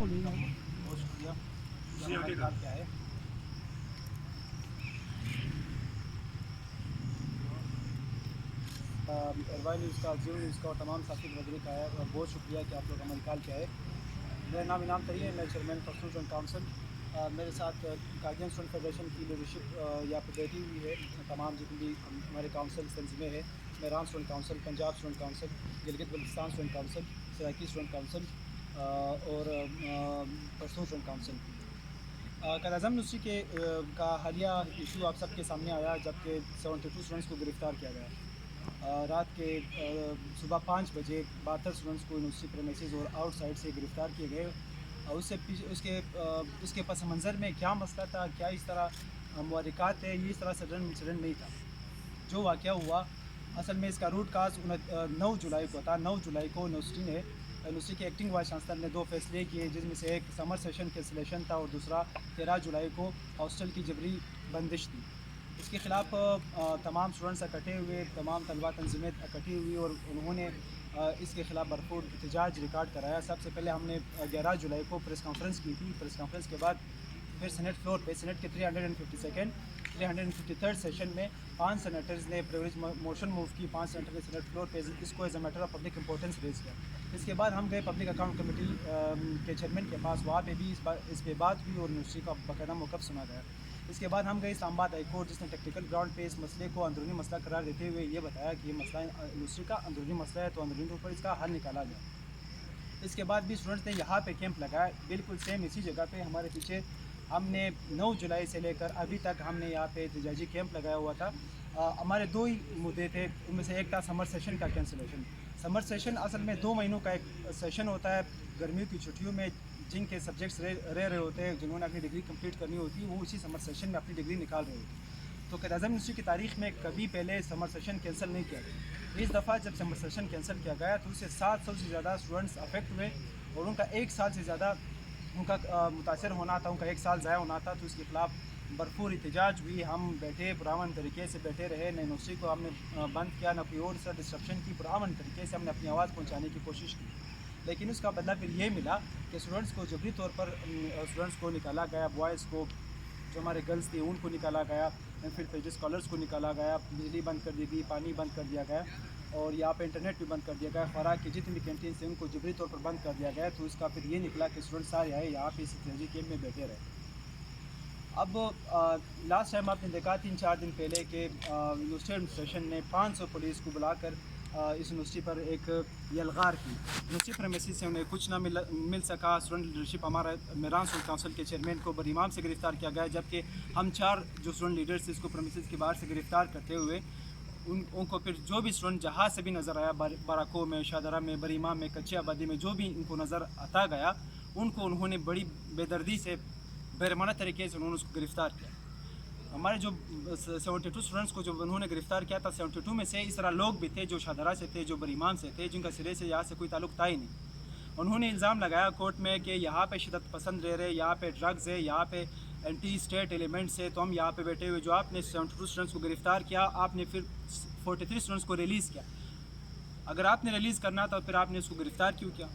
بہت شکریہ کیا ہے اروائی نیوز کا، زیرو نیوز کا اور تمام ساتھی برادری کا ہے، اور بہت شکریہ کہ آپ لوگ ہمیں نکال کے آئے۔ میرا نام انعام ترین ہے، میں چیئرمین پختون اسٹوڈنٹ کونسل۔ میرے ساتھ گارجین اسٹوڈنٹ فیڈریشن کی لیڈرشپ یہاں پہ بیٹھی ہوئی ہے، تمام جتنی بھی ہمارے کونسل تنظیمیں ہیں، Mehran student council, Punjab student council, Gilgit Baltistan student council, Saraiki student council اور Pashtun student council. Quaid Azam university کے کا حالیہ ایشو آپ سب کے سامنے آیا، جبکہ 72 اسٹوڈنٹس کو گرفتار کیا گیا۔ رات کے صبح 5 بجے 72 اسٹوڈنٹس کو یونیورسٹی پریمیسز اور آؤٹ سائڈ سے گرفتار کیے گئے۔ اس کے پس منظر میں کیا مسئلہ تھا، کیا اس طرح محرکات ہے، یہ اس طرح سڈن نہیں تھا۔ جو واقعہ ہوا اصل میں اس کا روٹ کاز 9 جولائی کو تھا۔ 9 جولائی کو یونیورسٹی کے ایکٹنگ وائس چانسلر نے 2 فیصلے کیے، جس میں سے ایک سمر سیشن کینسلیشن تھا اور دوسرا 13 جولائی کو ہاسٹل کی جبری بندش تھی۔ اس کے خلاف تمام اسٹوڈنٹس اکٹھے ہوئے، تمام طلبہ تنظیمیں اکٹھی ہوئی اور انہوں نے اس کے خلاف بھرپور احتجاج ریکارڈ کرایا۔ سب سے پہلے ہم نے 11 جولائی کو پریس کانفرنس کی تھی۔ پریس کانفرنس کے بعد پھر سینٹ فلور پہ سینٹ کے 353 سیشن میں 5 سینیٹرز نے پریویلیج موشن موو کی۔ 5 سینیٹر نے سینٹ فلور پہ اس کو as a matter of public importance raise کیا۔ اس کے بعد ہم گئے پبلک اکاؤنٹ کمیٹی کے چیئرمین کے پاس، وہاں پہ بھی اس پہ بات ہوئی اور یونیورسٹی کا باقاعدہ موقف سنا گیا۔ اس کے بعد ہم گئے اسلام آباد ہائی کورٹ، جس نے ٹیکنیکل گراؤنڈ پہ اس مسئلے کو اندرونی مسئلہ قرار دیتے ہوئے یہ بتایا کہ یہ مسئلہ یونیورسٹی کا اندرونی مسئلہ ہے، تو اندرونی طور پر اس کا حل نکالا گیا۔ اس کے بعد بھی اسٹوڈنٹس نے یہاں پہ کیمپ لگایا، بالکل سیم اسی جگہ پہ ہمارے پیچھے۔ ہم نے 9 جولائی سے لے کر ابھی تک ہم نے یہاں پہ احتجاجی کیمپ لگایا ہوا تھا۔ ہمارے 2 ہی مدعے تھے، ان میں سے ایک تھا سمر سیشن کا کینسلیشن۔ سمر سیشن اصل میں 2 مہینوں کا ایک سیشن ہوتا ہے، گرمیوں کی چھٹیوں میں جن کے سبجیکٹس رہے ہوتے ہیں، جنہوں نے اپنی ڈگری کمپلیٹ کرنی ہوتی ہے، وہ اسی سمر سیشن میں اپنی ڈگری نکال رہے ہوتے ہیں۔ تو قائد اعظم یونیورسٹی کی تاریخ میں کبھی پہلے سمر سیشن کینسل نہیں کیا گیا۔ اس دفعہ جب سمر سیشن کینسل کیا گیا تو اس سے 700 سے زیادہ اسٹوڈنٹس افیکٹ ہوئے اور ان کا 1 سال سے زیادہ ان کا متاثر ہونا تھا، ان کا 1 سال ضائع ہونا تھا۔ تو اس کے خلاف بھرپور احتجاج ہوئی، ہم بیٹھے پرامن طریقے سے بیٹھے رہے، نہ یونیورسٹی کو ہم نے بند کیا، نہ کوئی اور سا ڈسٹرپشن کی، پرامن طریقے سے ہم نے اپنی آواز پہنچانے کی کوشش کی۔ لیکن اس کا بدلہ پھر یہ ملا کہ اسٹوڈنٹس کو جبری طور پر اسٹوڈنٹس کو نکالا گیا، بوائز کو، جو ہمارے گرلس تھے ان کو نکالا گیا، پھر پیج اسکالرس کو نکالا گیا، بجلی بند کر دی گئی، پانی بند کر دیا گیا اور یہاں پہ انٹرنیٹ بھی بند کر دیا گیا، خوراک کی جتنی بھی کینٹینس تھے ان کو جبری طور پر بند کر دیا گیا۔ تو اس کا پھر یہ نکلا کہ اسٹوڈنٹ سارے آئے یہاں پہ اس احتجاجی کیمپ میں بیٹھے رہے۔ اب لاسٹ ٹائم آپ نے دیکھا 3-4 دن پہلے کہ یونیورسٹی ایڈمنسٹریشن نے 500 پولیس کو بلا کر اس یونیورسٹی پر ایک یلغار کی۔ یونیورسٹی پریمیسز سے انہیں کچھ نہ مل سکا۔ اسٹوڈنٹ لیڈرشپ ہمارا میران اسٹوڈنٹ کونسل کے چیئرمین کو برامام سے گرفتار کیا گیا، جبکہ ہم 4 جو اسٹوڈنٹ لیڈرس اس کو پریمیسز کے باہر سے گرفتار کرتے ہوئے ان کو پھر جو بھی اسٹوڈنٹ جہاں سے بھی نظر آیا، باراکو میں، شادرہ میں، برامام میں، کچی آبادی میں، جو بھی ان کو نظر آتا گیا ان کو انہوں نے بڑی بے دردی سے، بےرحمانہ طریقے سے انہوں نے اس کو گرفتار کیا۔ ہمارے جو 72 اسٹوڈنٹس کو جو انہوں نے گرفتار کیا تھا، 72 میں سے اس طرح لوگ بھی تھے جو شادرہ سے تھے، جو برامام سے تھے، جن کا سرے سے یہاں سے کوئی تعلق تھا ہی نہیں۔ انہوں نے الزام لگایا کورٹ میں کہ یہاں پہ شدت پسند رہ رہے، یہاں پہ ڈرگز ہے، یہاں پہ اینٹی اسٹیٹ ایلیمنٹس ہے، تو ہم یہاں پہ بیٹھے ہوئے جو آپ نے 72 اسٹوڈنٹس کو گرفتار کیا، آپ نے پھر 43 اسٹوڈنٹس کو ریلیز کیا۔ اگر آپ نے ریلیز کرنا تھا پھر آپ نے اس کو گرفتار کیوں کیا؟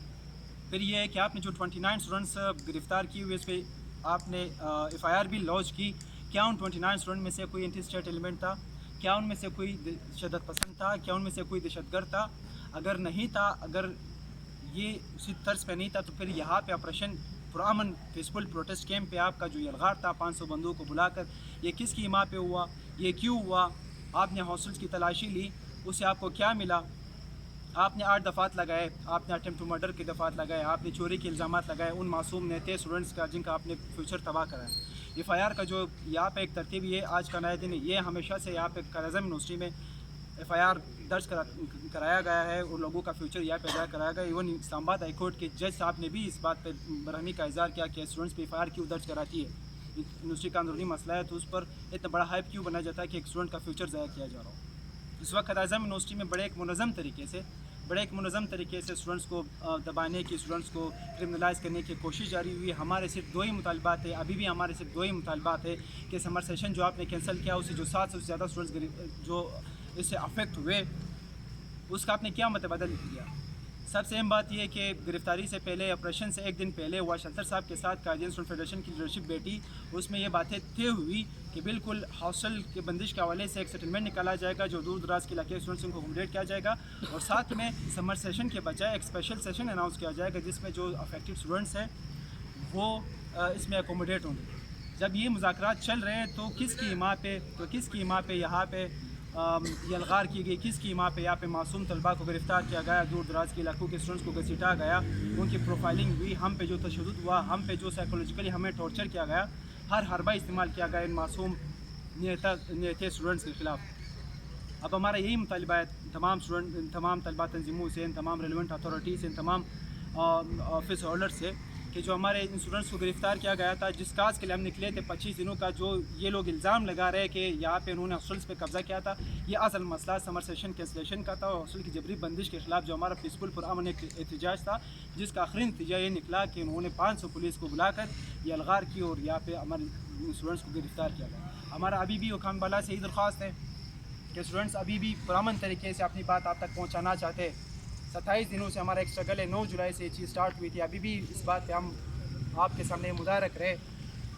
پھر یہ ہے کہ آپ نے جو 29 اسٹوڈنٹس گرفتار کیے ہوئے اس پہ آپ نے FIR بھی لانچ کی۔ کیا ان 29 اسٹوڈنٹ میں سے کوئی اینٹی اسٹیٹ ایلیمنٹ تھا؟ کیا ان میں سے کوئی شدت پسند تھا؟ کیا ان میں سے کوئی دہشت گرد تھا؟ اگر نہیں تھا، اگر یہ اسی طرز پہ نہیں تھا تو پھر یہاں پہ آپریشن پرامن پیسفل پروٹیسٹ کیمپ پہ آپ کا جو یلغار تھا 500 بندوں کو بلا کر، یہ کس کی حمایت پہ ہوا؟ یہ کیوں ہوا؟ آپ نے ہاسٹلس کی تلاشی لی، اس سے آپ کو کیا ملا؟ آپ نے 8 دفعات لگائے، آپ نے اٹیمپٹ ٹو مرڈر کے دفعات لگائے، آپ نے چوری کے الزامات لگائے ان معصوم نیتے اسٹوڈنٹس کا جن کا آپ نے فیوچر تباہ کرایا۔ FIR کا جو یہاں پہ ایک ترتیب یہ آج کا نیا دن ہے، یہ ہمیشہ سے یہاں پہ قائد اعظم یونیورسٹی میں FIR درج کرایا گیا ہے اور لوگوں کا فیوچر یہاں پہ ادا کرایا گیا۔ ایون اسلام آباد ہائی کورٹ کے جج صاحب نے بھی اس بات پہ برہمی کا اظہار کیا کہ اسٹوڈنٹس پہ FIR کیوں درج کراتی ہے، یونیورسٹی کا اندرونی مسئلہ ہے تو اس پر اتنا بڑا ہائپ کیوں بنا جاتا ہے کہ ایک اسٹوڈنٹ کا فیوچر ضائع کیا جا رہا ہو۔ اس وقت قائد اعظم یونیورسٹی میں بڑے ایک منظم طریقے سے اسٹوڈنٹس کو دبانے کی، اسٹوڈنٹس کو کرمنلائز کرنے کی کوشش جاری ہوئی۔ ہمارے صرف 2 ہی مطالبات ہیں، ابھی بھی ہمارے صرف 2 ہی مطالبات ہیں کہ سمر سیشن جو آپ نے کینسل کیا، اسے جو 700 سے زیادہ اسٹوڈنٹس جو اس سے افیکٹ ہوئے، اس کا آپ نے کیا متبادل کیا؟ سب سے اہم بات یہ ہے کہ گرفتاری سے پہلے آپریشن سے ایک دن پہلے وائس چانسلر صاحب کے ساتھ قائدین اسٹوڈنٹ فیڈریشن کی لیڈرشپ بیٹھی، اس میں یہ باتیں طے ہوئی کہ بالکل ہاسٹل کے بندش کے حوالے سے ایک سیٹلمنٹ نکالا جائے گا جو دور دراز کے علاقے اسٹوڈنٹس کو اکوموڈیٹ کیا جائے گا، اور ساتھ میں سمر سیشن کے بجائے ایک اسپیشل سیشن اناؤنس کیا جائے گا جس میں جو افیکٹڈ اسٹوڈنٹس ہیں وہ اس میں اکوموڈیٹ ہوں گے۔ جب یہ مذاکرات چل رہے ہیں تو کس کی ماں پہ یہاں پہ یہ الغار کی گئی، کس کی ماں پہ یہاں پہ معصوم طلباء کو گرفتار کیا گیا، دور دراز کے علاقوں کے اسٹوڈنٹس کو گھسیٹا گیا، ان کی پروفائلنگ ہوئی، ہم پہ جو تشدد ہوا، ہم پہ جو سائیکولوجیکلی ہمیں ٹارچر کیا گیا، ہر حربہ استعمال کیا گیا ان معصوم نیتے اسٹوڈنٹس کے خلاف۔ اب ہمارا یہی مطالبہ ہے تمام طلبہ تنظیموں سے، تمام ریلیونٹ اتھارٹیز سے، تمام آفس ہولڈر سے کہ جو ہمارے ان اسٹوڈنٹس کو گرفتار کیا گیا تھا، جس کاز کے لیے ہم نکلے تھے 25 دنوں کا، جو یہ لوگ الزام لگا رہے کہ یہاں پہ انہوں نے ہاسٹلس پہ قبضہ کیا تھا، یہ اصل مسئلہ سمر سیشن کینسلیشن کا تھا اور ہاسٹل کی جبری بندش کے خلاف جو ہمارا پیسفل پرامن احتجاج تھا، جس کا آخری نتیجہ یہ نکلا کہ انہوں نے 500 پولیس کو بلا کر یہ الغار کی اور یہاں پہ ہمارے اسٹوڈنٹس کو گرفتار کیا گیا۔ ہمارا ابھی بھی حکام بالا سے یہی درخواست ہے کہ اسٹوڈنٹس ابھی بھی پرامن طریقے سے اپنی بات آپ تک پہنچانا چاہتے ہیں۔ 27 دنوں سے ہمارا ایک اسٹرگل ہے، 9 جولائی سے یہ چیز سٹارٹ ہوئی تھی، ابھی بھی اس بات پہ ہم آپ کے سامنے مدعا رکھ رہے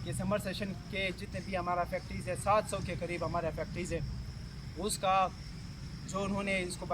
کہ سمر سیشن کے جتنے بھی ہمارا فیکٹریز ہے، 700 کے قریب ہمارے فیکٹریز ہے، اس کا جو انہوں نے اس کو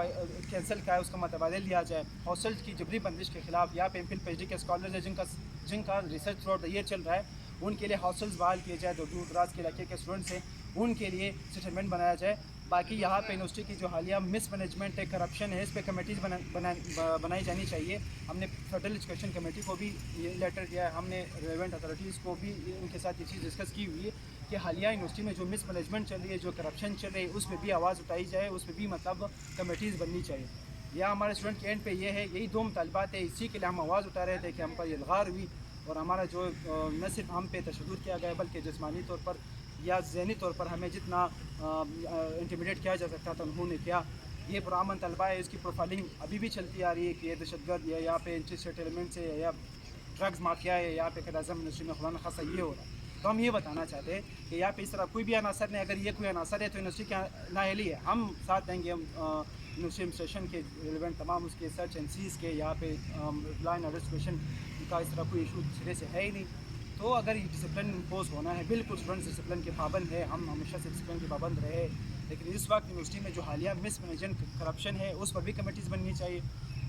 کینسل کیا ہے اس کا متبادل دیا جائے۔ ہاسٹل کی جبری بندش کے خلاف یہاں پہ MPhil PhD کے اسکالرز ہیں جن کا research throughout the year چل رہا ہے، ان کے لیے ہاسٹلز بحال کیے جائے، دور دراز کے علاقے کے اسٹوڈنٹس ہیں ان کے لیے سیٹلمنٹ بنایا جائے۔ باقی یہاں پہ یونیورسٹی کی جو حالیہ مس مینجمنٹ ہے، کرپشن ہے، اس پہ کمیٹیز بنائی جانی چاہیے۔ ہم نے فیڈرل ایجوکیشن کمیٹی کو بھی یہ لیٹر دیا ہے، ہم نے ریلیونٹ اتھارٹیز کو بھی ان کے ساتھ یہ چیز ڈسکس کی ہوئی ہے کہ حالیہ یونیورسٹی میں جو مس مینجمنٹ چل رہی ہے، جو کرپشن چل رہی ہے، اس پہ بھی آواز اٹھائی جائے، اس پہ بھی مطلب کمیٹیز بننی چاہیے۔ یا ہمارے اسٹوڈنٹ کے اینڈ پہ یہ ہے، یہی 2 مطالبات ہیں، اسی کے لیے ہم آواز اٹھا رہے تھے کہ ہم پر الغار ہوئی اور ہمارا جو نہ صرف ہم پہ تشدد کیا گیا بلکہ جسمانی طور پر یا ذہنی طور پر ہمیں جتنا انٹیمیڈیٹ کیا جا سکتا تھا انہوں نے کیا۔ یہ پرامن طلبہ ہے، اس کی پروفائلنگ ابھی بھی چلتی آ رہی ہے کہ یہ دہشت گرد یا یہاں پہ انٹرسٹیٹ ایلیمنٹس ہے یا ڈرگز مافیا ہے، یہاں پہ اعظم یونیورسٹی میں خدا نخواستہ یہ ہو رہا ہے۔ تو ہم یہ بتانا چاہتے ہیں کہ یہاں پہ اس طرح کوئی بھی عناصر نہیں، اگر یہ کوئی عناصر ہے تو یونیورسٹی کی نااہلی ہے، ہم ساتھ دیں گے یونیورسٹی ایڈمنسٹریشن کے ریلیونٹ تمام اس کے سرچ اینڈ سیز کے، یہاں پہ لائن ایڈمنسٹریشن کا اس طرح کوئی ایشو سرے سے ہے ہی نہیں۔ تو اگر یہ ڈسپلن امپوز ہونا ہے، بالکل اسٹوڈنٹس ڈسپلن کے پابند ہے، ہم ہمیشہ سے ڈسپلن کے پابند رہے، لیکن اس وقت یونیورسٹی میں جو حالیہ مس مینجمنٹ کرپشن ہے اس پر بھی کمیٹیز بننی چاہیے۔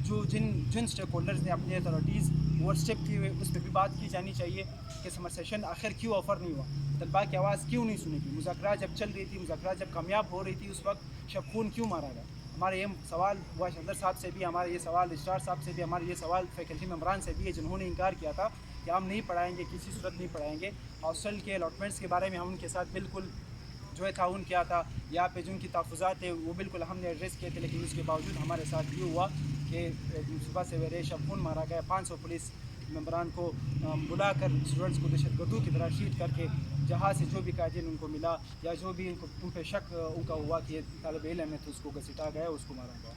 جو جن اسٹیک ہولڈرز نے اپنی اتھارٹیز اوور اسٹیپ کی ہوئے اس پہ بھی بات کی جانی چاہیے کہ سمر سیشن آخر کیوں آفر نہیں ہوا، طلباء کی آواز کیوں نہیں سنی گئی، مذاکرات جب چل رہی تھی، مذاکرات جب کامیاب ہو رہی تھی، اس وقت شبخون کیوں مارا گیا۔ ہمارے یہ سوال وائس چانسلر صاحب سے بھی، ہمارے یہ سوال رجسٹرار صاحب سے بھی، ہمارے یہ سوال فیکلٹی ممبران سے بھی ہے جنہوں نے انکار کیا تھا کہ ہم نہیں پڑھائیں گے، کسی صورت نہیں پڑھائیں گے۔ ہاسٹل کے الاٹمنٹس کے بارے میں ہم ان کے ساتھ بالکل جو ہے تعاون کیا تھا، یہاں پہ جن کی تحفظات ہے وہ بالکل ہم نے ایڈریس کیے تھے، لیکن اس کے باوجود ہمارے ساتھ یہ ہوا کہ صبح سویرے شبخون مارا گیا، 500 پولیس ممبران کو بلا کر اسٹوڈنٹس کو دہشت گردوں کی طرح شیٹ کر کے جہاں سے جو بھی قائدین ان کو ملا یا جو بھی ان پہ شک ان کا ہوا کہ یہ طالب علم ہے تو اس کو گھسیٹا گیا، اس کو مارا گیا۔